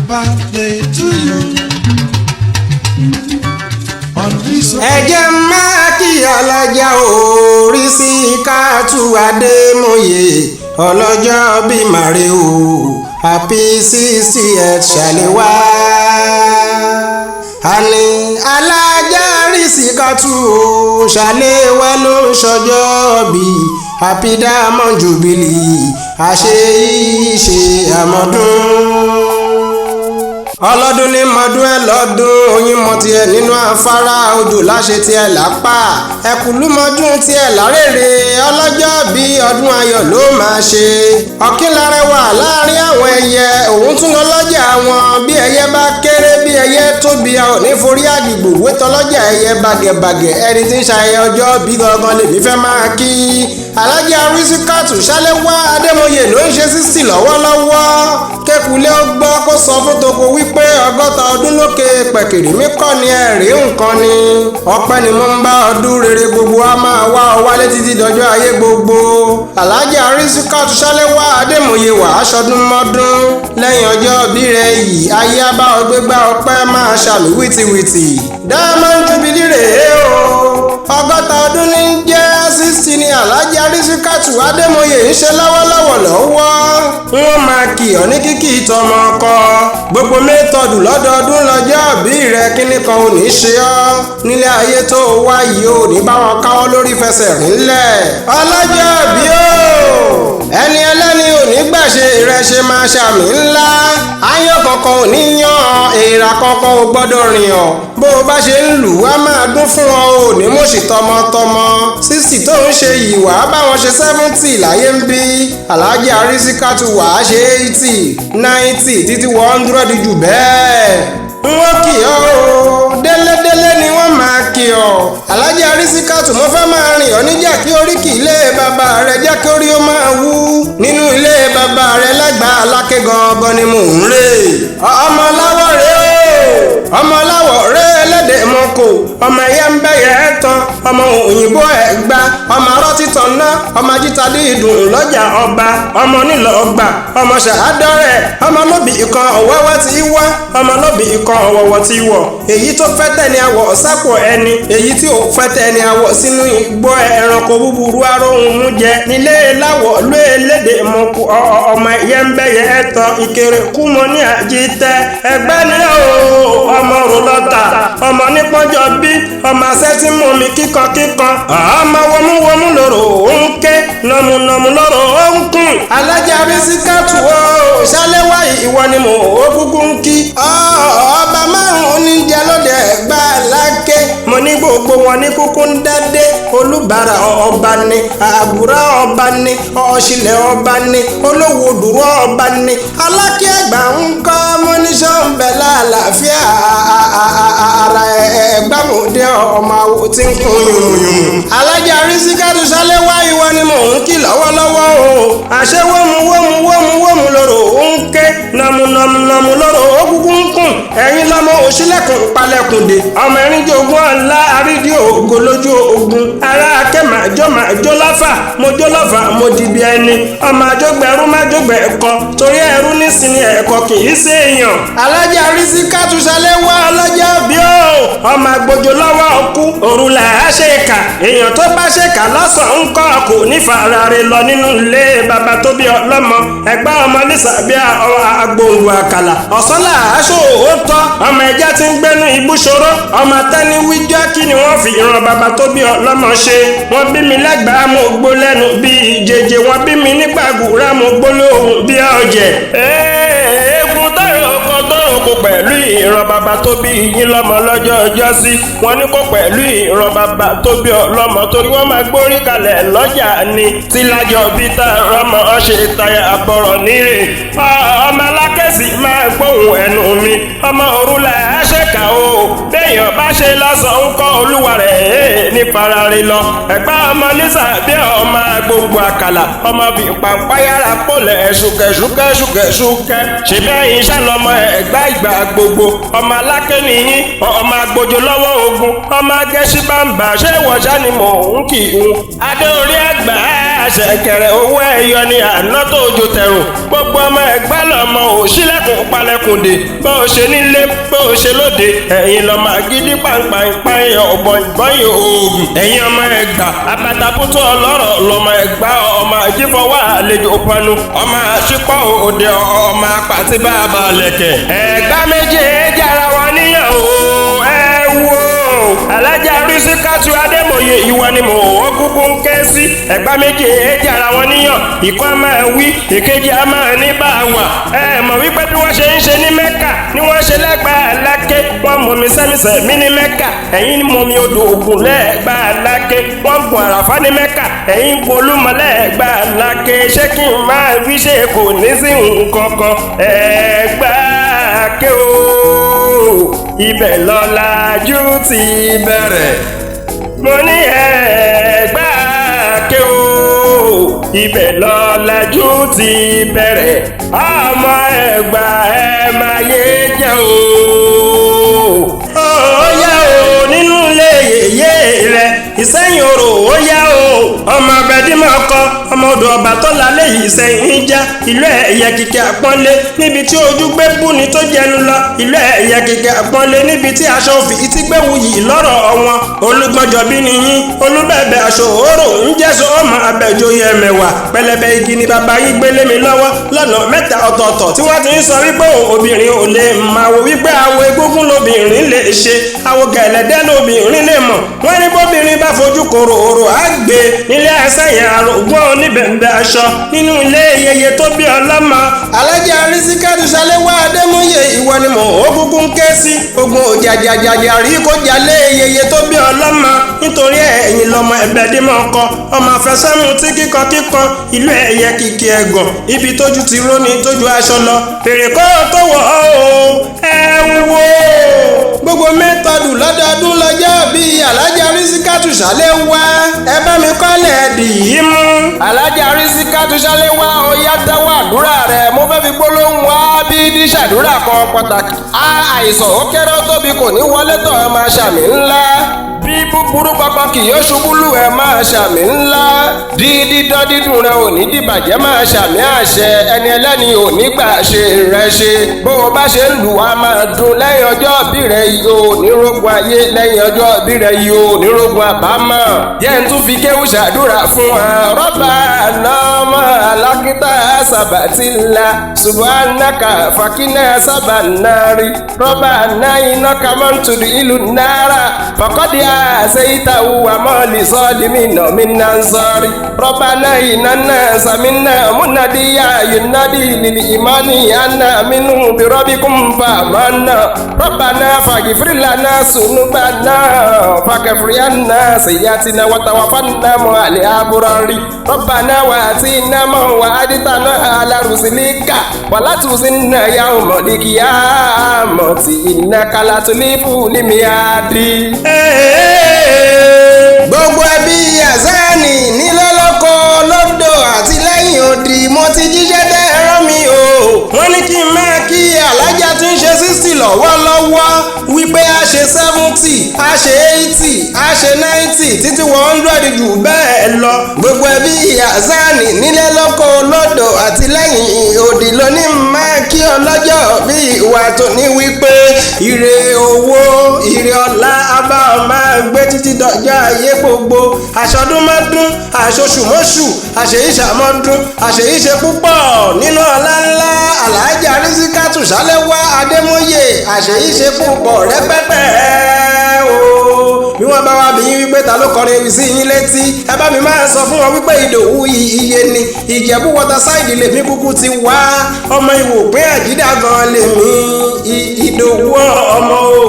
birthday to you. ẹ jẹ́ máa kí alájà Orísíkátù Adémọ́yè ọlọ́jọ́ bí màrí o happy 60th ṣàlẹ́wà. àní alájà Orísíkátù ṣàlẹ́wà ló ń ṣọjọ́ bí happy diamond jubilee àṣeyíṣe àmọ́dún. ọlọ́dún ní mọ́dún ẹ lọ́dún oyin mọ́ tiẹ̀ nínú afárá odò láṣẹ tiẹ̀ lápá ẹ̀kúlú mọ́dún tiẹ̀ lárèrè ọlọ́jọ́ bí ọdún ayọ̀ ló máa ṣe. ọ̀kín lárẹwà láàrin àwọn ẹyẹ òun tún lọ lọ́jà wọn bí ẹyẹ bá kéré bí ẹyẹ tóbi a ò ní forí àgbègbè òwe tọlọ́jà ẹyẹ bàgẹ̀bàgẹ̀ ẹni tí ń ṣayẹyẹ ọjọ́ bí gangan lèmi fẹ́ máa kí. alájà Orísíkátù Ṣàléwá Adémọ́yè ló ń ṣe 60 lọ́wọ́lọ́wọ́ kékulé ó gbọ́ kó sọ fún toko wípé 60 ọdún lókè pẹ̀kìrì mi kọ́ ni ẹ̀rí nǹkan ni ọpẹ́ ni mo ń bá ọdún rere gbogbo a máa wá ọ wálé títí dọjọ́ ayé gbogbo. alájà Orísíkátù Ṣàléwá Adémọ́yè wà á ṣọdún mọ́dún lẹ́yìn ọjọ́ bí rẹ yìí ayé á bá ọ gbégbá ọpẹ́ máa ṣàmì wìtìwìtì. Diamond Jubilee rèé o 60 ọdún ní jẹ́ 60 ni alájà Orísíkátù Adémọ́yè ń ṣe lọ́wọ́lọ́wọ́ wọ́n máa kì ọ́ ní kíkì tọmọ ọkọ gbogbo mẹ́tọ̀dù lọ́dọọdún lọ́jọ́ bí rẹ kíní kan ò ní ṣe ọ́ nílé ayé tó wá yìí ò ní bá wọn káwọ́ lórí fẹsẹ̀ rínlẹ̀ ọlọ́jọ́ bí ó ẹni ẹlẹ́ni ò ní gbàṣe rẹ ṣe máa ṣàmì ńlá ayọ̀ kankan ò ní yan èèrà kankan ò gbọ́dọ̀ rìn ọ́ bó o bá ṣe ń lù wá máa dún fún ọ ò ní mọ̀ṣì tọmọtọmọ 60 tó ń ṣe yìí wá báwọn ṣe 70 láyé ń bí alájà Orísíkátù wà á ṣe 80 90 títí 100 jù bẹ́ẹ̀. wọ́n kì ọ́ o délédélé ni wọ́n máa kì ọ́ alájà Orísíkátù mo fẹ́ máa rìn ọ́ níjà kí oríkì ilé bàbá rẹ jẹ́ kí orí ó máa wú nínú ilé bàbá rẹ lágbàá aláké gangan ni mò ń rè ọmọ láwọ̀ rẹ o ọmọ láwọ̀ rẹ ẹlẹ́dẹ̀ mọ́kò ọmọ ẹ̀yẹ ń bẹ̀yẹ ẹ̀ tán ọmọ òyìnbó ẹ̀ gbá ọmọ arọ́ títàn ná ọmọ ajítadé ìdùn lọ́jà ọba ọmọ nílò ọgbà ọmọ ṣàádọ́rẹ̀ ọmọ lóbì ikọ̀ ọ̀wọ́wọ́ ti wá ọmọ lóbì ikọ̀ ọ̀wọ́wọ́ ti wọ̀ èyí tó fẹ́ tẹ̀ni àwọ̀ sápò ẹni èyí tí ò fẹ́ tẹ̀ni àwọ̀ sínú igbó ẹranko búburú aróhùn mú jẹ nílé láwọ̀ ló elédè mọ́kù ọmọ ẹ̀yẹ ń bẹ̀yẹ ẹ̀ tán ìkéré kú mọ́ ní àjíṣẹ́ ẹgbẹ́ ni ó ọmọ rọlọ́ta ọmọ nípọ́njọ bí ọmọ asẹ́tí mú mi kíkankíkan ọmọ wọmúwọmú lọ́rọ̀ òun ké nọmúnọmú lọ́rọ̀ òun kùn. alájà Orísíkátù o Ṣàléwá ìwọ ni mò ń kúkú ń kí. ọba márùn-ún ní jẹ́ lóde ẹ̀gbá lákè mo ní gbogbo wọn ní kúkú ń dádé olúbàrà ọba ni àbúrò ọba ni ọ̀ṣìlẹ̀ ọba ni olówó dúró ọba ni alákẹ́ ẹ̀gbà ń kọ́ mọ́níṣọ́ ń bẹ̀ láàlàáfíà ara ẹ̀gbàmọ̀dé ọmọ àwọ̀ tí ń kún yùmùyùmù. alájà Orísíkátù Ṣàléwá ìwọ ni mò ń kí lọ́wọ́lọ́wọ́ o àṣẹ wọ́mù lọ́rọ̀ ó ń ké nọmúnọmú lọ́rọ̀ ó kúkú ń kùn ẹ̀yin lọ́mọ òṣìlẹ̀kùn palẹ̀kùn dé ọmọ ẹ̀rín jogún ọ̀la àrídìí ògo lójú ogun ara akẹ́mà jó láfà mo jó lọ́fà mo dìbì ẹni ọmọ àjọgbẹ̀rú má jọgbẹ̀ ẹ̀kọ́ torí ẹ̀rú nísìnyí ẹ̀kọ́ kì í ṣe èèyàn. alájà Orísíkátù Ṣàléwá ọlọ́jọ́ bí ó ọmọ àgbòjò lọ́wọ́ ọkú òrùlà àṣekà èèyàn tó bá ṣèkà lọ́sàn-án ń kọ́ kò ní farare lọ nínú ilé bàbá tó bí ọlọ́mọ ẹgbẹ́ ọmọ lísàbíà agbóhùn àkàlà ọ̀sánlá aṣọ òótọ́ ọmọ ẹja ti ń gbẹ́nu ibùsọ̀rọ̀ ọmọ tẹ́ni wíjọ́ kí ni wọ́n fi ìran bàbá tó bí ọlọ́mọ ṣe wọ́n bí mi lágbàá mo gbó lẹ́nu bí ìjẹjẹ wọ́n bí mi nígbàgùrà mo gbó lóhùn bí ọ̀jẹ̀. eégún tọrọ ọkọ tọrọ kó pẹ̀lú ìran bàbá tó bí yín lọ́mọ lọ́jọ́ ọjọ́ sí wọn ní kó pẹ̀lú ìran bàbá tó bí ọlọ́mọ torí wọ́n máa gbórí kalẹ̀ lọ́jà ni tí lájọ bí tá ọmọ ṣe tayà àbọ̀rọ̀ nírè ọmọ alákẹ́sì máa gbóhùn ẹnu mi ọmọ òrùlà àṣẹkà o béèyàn bá ṣe lọ́sàn-án kọ́ olúwa rẹ̀ ní farare lọ ẹ̀gbá ọmọ lisa bí ọmọ gbogbo àkàlà ọmọ bí pàǹpáyàrá pọ̀lẹ̀ ṣùkẹ́ ṣe bẹ́ẹ̀ iṣẹ́ lọmọ ẹ̀gbá ìgbà gbogbo ọmọ alákẹ́ nìyí ọmọ agbójò lọ́wọ́ ogun ọmọ agẹ́sí bàǹbà ṣé ìwọ̀ṣà ni mò ń kì í hun adé orí ẹgbà ṣẹ̀kẹ̀rẹ̀ owó ẹ̀yọ ni àná tó ojú tẹ̀rùn gbogbo ọmọ Ẹ̀gbá lọ́mọ òṣìlẹ̀kùn palẹ̀kùndé bó o ṣe nílé bó o ṣe lóde ẹ̀yin lọ́mọ agídí pàǹpàǹpàǹ ọ̀bọ̀n ìbọ̀nyìn oògùn ẹ̀yin ọmọ Ẹ̀gbá àbàtàbùtù ọlọ́rọ̀ lọ́mọ Ẹ̀gbá ọmọ àjífọwọ́ àlejò panu ọmọ àṣìpọ̀ òde ọmọ apàtí bàbá lẹ̀kẹ̀ Ẹ̀gbá méjèèjì ara wọn níyàn o ẹ wo Alájà Rísíkátù Adémọ́yè ìwọ ni mò ń kúkú ń ké sí Ẹ̀gbá méjèèjì ara wọn níyàn ìkan máa wí èkejì á máa ní bá a wà ẹ mọ̀ wípé bí wọ́n ṣe ń ṣe ní Mẹ́kà ni wọ́n ṣe lẹ́gbàá Aláké wọ́n mọ̀ mi sẹ́mísẹ́ mi ní Mẹ́kà ẹ̀yin mọ̀ mi odò Ògùn lẹ́gbàá Aláké wọ́n gun Àràfá ní Mẹ́kà ẹ̀yin gun Olúmọ lẹ́gbàá Aláké ṣé kí n máa wí ṣe kò ní sí nǹkan kan Ẹ̀gbá ké o ibẹ̀ lọ́làjú ti bẹ̀rẹ̀ mo ní Ẹ̀gbá ké o ibẹ̀ lọ́làjú ti bẹ̀rẹ̀ ọmọ Ẹ̀gbá ẹ máa yé jẹ́ o. ó yá o nínú ilé yèyé rẹ Ìsẹ́yìn Orò ó yá o ọmọ abẹ́dímọ̀ ọkọ ọmọ odò ọba tó lálẹ́ yìí Ìsẹ́yìn já ìlú ẹ̀yẹ kìkì àpọ́nlé níbi tí ojú gbé búni tó jẹnu lọ ìlú ẹ̀yẹ kìkì àpọ́nlé níbi tí aṣọ òfì tí gbé wuyì lọ́rọ̀ wọn olùgbọ́njọ bí nìyín olúbẹ̀bẹ̀ aṣọ òórò ń jẹ́sọ ọmọ abẹ́jọyè mẹ́wàá pẹlẹbẹ igi ni bàbá yìí gbélé mi lọ́wọ́ lọ́nà mẹ́ta ọ̀tọ̀ọ̀tọ̀ tí wọ́n ti ń sọ wípé obìnrin ò lè máa wò wípé awo egúngún lobìnrin lè ṣe awo gẹ̀lẹ́dẹ́ lobìnrin lè mọ̀ wọ́n ní bóbìnrin bá fojú kòròòrò á gbé nílé Ẹ̀sẹ̀yìn àrògbọ́n oníbẹ̀ǹbẹ̀ aṣọ nínú ilé yeye tó bí ọlọ́mọ. Alájà Rísíkátù Ṣaléwá Adémọ́yè ìwọ ni mò ń kúkú ń ké sí ogun òjàjàjàjà rí kó jalè yeye tó bí ọlọ́mọ nítorí ẹ̀yin lọ́mọ Ẹ̀bẹ̀dímọ̀ ọkọ ọmọ àfẹsẹ́mu tí kíkan ìlú ẹ̀yẹ kìkì ẹ̀gàn ibi tójú ti róni tójú aṣọ lọ fèrè kó tó wọ̀ ọ́ ẹ wo gbogbo mẹ́tọ́dù lọ́dọọdún lọ́jọ́ bíi Alájà Rísíkátù Ṣaléwá ẹ bá mi kọ́lẹ̀ dì í mú. Alájà Rísíkátù Ṣaléwá ó yá tẹ́wọ́ àdúrà rẹ̀ mo fẹ́ fi gbólóhùn wá bí díṣàdúrà kan pàtàkì àìsàn ó kéré ó tóbi kò ní wọlé tọ̀ ẹ máa ṣàmì ńlá bí búburú kankan kì yóò ṣubú lù ẹ máa ṣàmì ńlá dídán dídùn rẹ ò ní dìbàjẹ́ máa ṣàmì àṣẹ ẹni ẹlẹ́ni ò ní gbà ṣe rẹ ṣe bó o bá ṣe ń lù wá máa dùn lẹ́yìn ọjọ́ bí rẹ yìí ò ní rógun ayé lẹ́yìn ọjọ́ bí rẹ yìí ò ní rógun àbámọ̀ jẹ́ ń tún fi kéwù ṣàdúrà fún wa rọ́bà náà alákítà sábàtì ńlá subhanaka fàkínà sábànárì rọ́bà náà iná kàmọ́ntùdù ìlú náírà fàkọ́dí سيته وما لظالمين من أنصار ربنا إننا سمعنا مناديا ينادي للإيمان أن آمنوا بربكم فآمنا ربنا فاغفر لنا ذنوبنا فاغفر عنا سيئاتنا وتوفنا مع الأبرار ربنا وآتنا ما وعدتنا على رسلك ولا تخزنا يوم القيامة إنك لا تخلف الميعاد. Gbogbo ẹbí Azani nílọ́lọ́kọ lọ́dọ̀ àti lẹ́yìn odi mo ti jíṣẹ́ dẹ́ ẹ̀rọ mi o. Wọ́n ní kí n máa kí Alájà tí ń ṣe 60 lọ́wọ́lọ́wọ́ wípé a ṣe 70 a ṣe 80 a ṣe 90 títí 100 jù bẹ́ẹ̀ lọ. Gbogbo ẹbí Azani nílọ́lọ́kọ lọ́dọ̀ àti lẹ́yìn odi ló ní máa kí ọlọ́jọ́ bí ìwà tó ní wípé ire owó ire ọlá abá máa gbé títí dọjọ́ ayé gbogbo aṣọdúnmọ́dún aṣoṣùmọ́ṣù àṣeyíṣàmọ́dún àṣeyíṣe púpọ̀ nínú ọlá ńlá Alájà Rísíkátù Ṣaléwá Adémọ́yè àṣeyíṣe púpọ̀ rẹpẹtẹ o. bí wọ́n bá wá bí yín wípé ta ló kọrin ewì sí yín létí ẹ bá mi máa sọ fún wọn wípé Ìdòwú iye ni Ìjẹ̀bú Waterside lèmi kúkú ti wá ọmọ Ìwòpín Àjídà gan lèmi Ìdòwú ọmọ o.